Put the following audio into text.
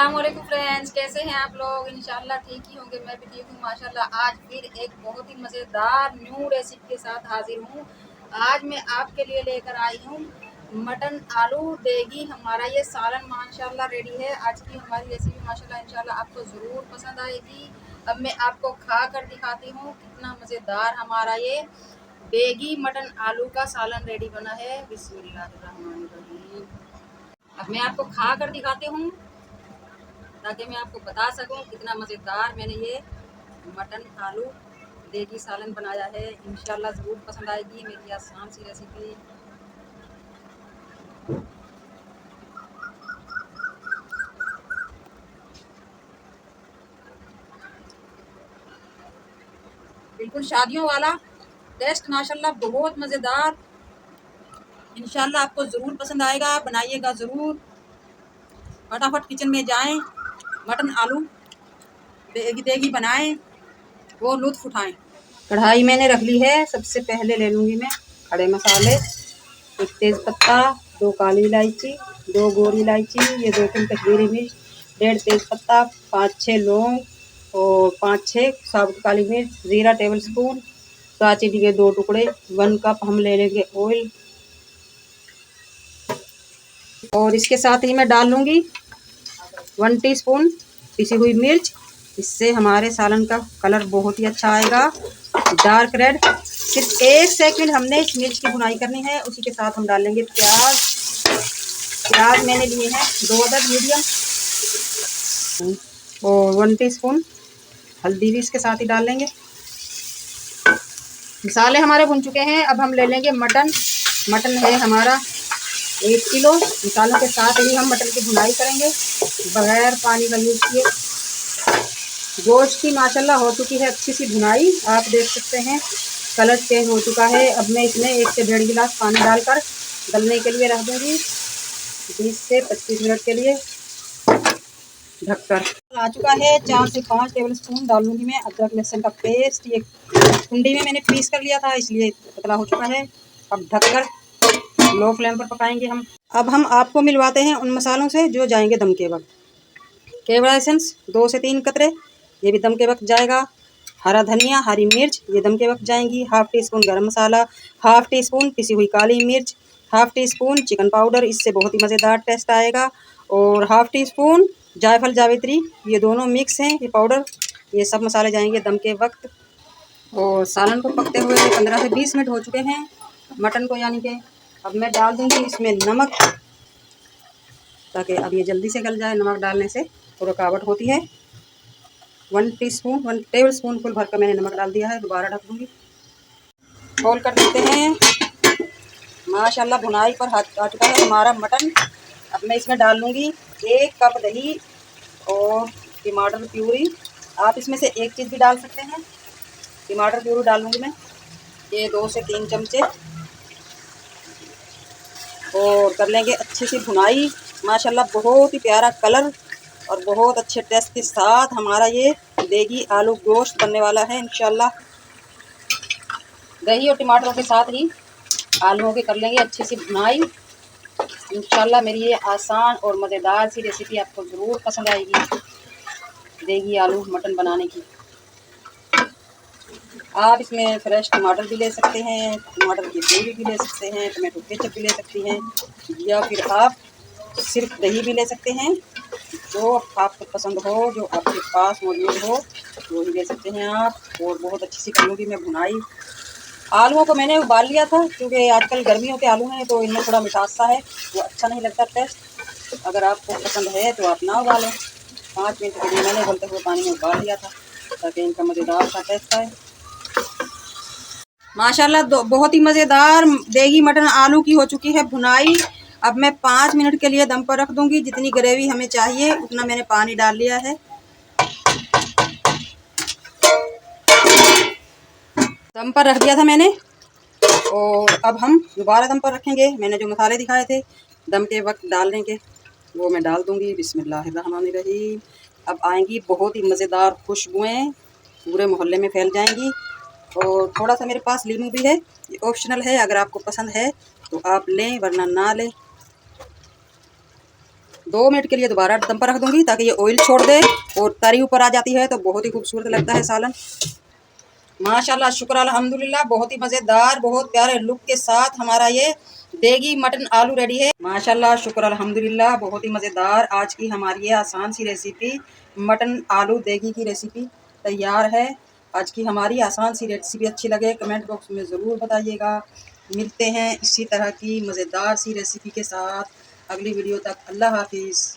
अस्सलाम वालेकुम फ्रेंड्स, कैसे हैं आप लोग। इंशाल्लाह ठीक ही होंगे। मैं भी ठीक हूँ माशाल्लाह। आज फिर एक बहुत ही मज़ेदार न्यू रेसिपी के साथ हाजिर हूँ। आज मैं आपके लिए लेकर आई हूँ मटन आलू देगी। हमारा ये सालन माशाल्लाह रेडी है। आज की हमारी रेसिपी माशाल्लाह इंशाल्लाह आपको ज़रूर पसंद आएगी। अब मैं आपको खा कर दिखाती हूँ कितना मज़ेदार हमारा ये देगी मटन आलू का सालन रेडी बना है। बिस्मिल्लाहिर्रहमानिर्रहीम। अब मैं आपको खा कर दिखाती हूँ ताकि मैं आपको बता सकूं कितना मज़ेदार मैंने ये मटन आलू देगी सालन बनाया है। इंशाल्लाह ज़रूर पसंद आएगी मेरी आसान सी रेसिपी। बिल्कुल शादियों वाला टेस्ट माशाल्लाह, बहुत मज़ेदार। इंशाल्लाह आपको ज़रूर पसंद आएगा, बनाइएगा ज़रूर। फटाफट किचन में जाएं, मटन आलू देगी बनाएं और लुत्फ़ उठाएं। कढ़ाई मैंने रख ली है। सबसे पहले ले लूँगी मैं खड़े मसाले। एक तेज़ पत्ता, 2 काली इलायची, 2 गोरी इलायची, ये 2-3 कश्मीरी मिर्च, 1.5 तेज़ पत्ता, 5-6 लौंग और 5-6 साबुत काली मिर्च, ज़ीरा टेबल स्पून, दालचीनी के 2 टुकड़े, 1 कप हम ले लेंगे ऑयल। और इसके साथ ही मैं डाल लूँगी 1 टीस्पून पिसी हुई मिर्च। इससे हमारे सालन का कलर बहुत ही अच्छा आएगा, डार्क रेड। सिर्फ 1 सेकंड हमने इस मिर्च की भुनाई करनी है। उसी के साथ हम डालेंगे प्याज। प्याज मैंने लिए हैं 2 अदद मीडियम, और 1 टीस्पून हल्दी भी इसके साथ ही डाल लेंगे। मसाले हमारे भुन चुके हैं। अब हम ले लेंगे मटन। मटन है हमारा 1 किलो। मसालों के साथ ही हम मटन की भुनाई करेंगे बगैर पानी का यूज़ किए। गोश्त की माशाल्लाह हो चुकी है अच्छी सी भुनाई, आप देख सकते हैं कलर चेंज हो चुका है। अब मैं इसमें 1 से 1.5 गिलास पानी डालकर गलने के लिए रख दूँगी 20 से 25 मिनट के लिए ढककर। आ चुका है। 4 से 5 टेबल स्पून डालूंगी मैं अदरक लहसुन का पेस्ट। ये कुंडी में मैंने पीस कर लिया था, इसलिए पतला हो चुका है। अब ढककर लो फ्लेम पर पकाएंगे हम। अब हम आपको मिलवाते हैं उन मसालों से जो जाएंगे दम के वक्त। केवड़ा एसेंस 2 से 3 कतरे, ये भी दम के वक्त जाएगा। हरा धनिया, हरी मिर्च, ये दम के वक्त जाएंगी। 1/2 टीस्पून गरम मसाला, 1/2 टीस्पून पिसी हुई काली मिर्च, 1/2 टीस्पून चिकन पाउडर, इससे बहुत ही मज़ेदार टेस्ट आएगा। और 1/2 टीस्पून जायफल जावित्री, ये दोनों मिक्स हैं ये पाउडर। ये सब मसाले जाएंगे दम के वक्त। और सालन को पकते हुए 15 से 20 मिनट हो चुके हैं मटन को, यानी कि अब मैं डाल दूँगी इसमें नमक, ताकि अब ये जल्दी से गल जाए। नमक डालने से रुकावट होती है। 1 टेबल स्पून फुल भर कर मैंने नमक डाल दिया है। दोबारा ढक दूँगी। खोल कर देखते हैं। माशाल्लाह भुनाई पर हाथ आ चुका है हमारा मटन। अब मैं इसमें डाल लूँगी 1 कप दही और टमाटर प्यूरी। आप इसमें से एक चीज़ भी डाल सकते हैं। टमाटर प्यूरी डाल लूँगी मैं ये 2 से 3 चमचे, और कर लेंगे अच्छी सी भुनाई। माशाल्लाह बहुत ही प्यारा कलर और बहुत अच्छे टेस्ट के साथ हमारा ये देगी आलू गोश्त बनने वाला है इंशाल्लाह। दही और टमाटरों के साथ ही आलूओं की कर लेंगे अच्छी सी भुनाई। इंशाल्लाह मेरी ये आसान और मज़ेदार सी रेसिपी आपको ज़रूर पसंद आएगी, देगी आलू मटन बनाने की। आप इसमें फ्रेश टमाटर भी ले सकते हैं, टमाटर की प्यूरी भी ले सकते हैं, टमाटो केचप भी ले सकती हैं, या फिर आप सिर्फ दही भी ले सकते हैं। जो आपको पसंद हो, जो आपके पास मौजूद हो, वो ही ले सकते हैं आप। और बहुत अच्छी सी करूँगी मैं भुनाई। आलूओं को मैंने उबाल लिया था, क्योंकि आजकल गर्मियों के आलू हैं तो इनमें थोड़ा मिठास सा है, वो अच्छा नहीं लगता टेस्ट। अगर आपको पसंद है तो आप ना उबालें। 5 मिनट के लिए मैंने उबलते हुए पानी में उबाल लिया था, ताकि इनका मज़ेदार सा टेस्ट आए। माशाल्लाह बहुत ही मज़ेदार देगी मटन आलू की हो चुकी है भुनाई। अब मैं 5 मिनट के लिए दम पर रख दूंगी। जितनी ग्रेवी हमें चाहिए उतना मैंने पानी डाल लिया है। दम पर रख दिया था मैंने, और अब हम दोबारा दम पर रखेंगे। मैंने जो मसाले दिखाए थे दम के वक्त डालने के, वो मैं डाल दूंगी। बिस्मिल्लाहिर्रहमानिर्रहीम। अब आएंगी बहुत ही मज़ेदार खुशबुएँ, पूरे मोहल्ले में फैल जाएंगी। और थोड़ा सा मेरे पास लीमू भी है, ये ऑप्शनल है, अगर आपको पसंद है तो आप लें वरना ना लें। 2 मिनट के लिए दोबारा दम पर रख दूंगी ताकि ये ऑयल छोड़ दे और तरी ऊपर आ जाती है तो बहुत ही खूबसूरत लगता है सालन। माशाल्लाह, शुक्र अल्हम्दुलिल्लाह, बहुत ही मज़ेदार, बहुत प्यारे लुक के साथ हमारा ये देगी मटन आलू रेडी है। माशाल्लाह, शुक्र अल्हम्दुलिल्लाह, बहुत ही मज़ेदार आज की हमारी ये आसान सी रेसिपी मटन आलू देगी की रेसिपी तैयार है। आज की हमारी आसान सी रेसिपी अच्छी लगे कमेंट बॉक्स में ज़रूर बताइएगा। मिलते हैं इसी तरह की मज़ेदार सी रेसिपी के साथ अगली वीडियो तक। अल्लाह हाफिज़।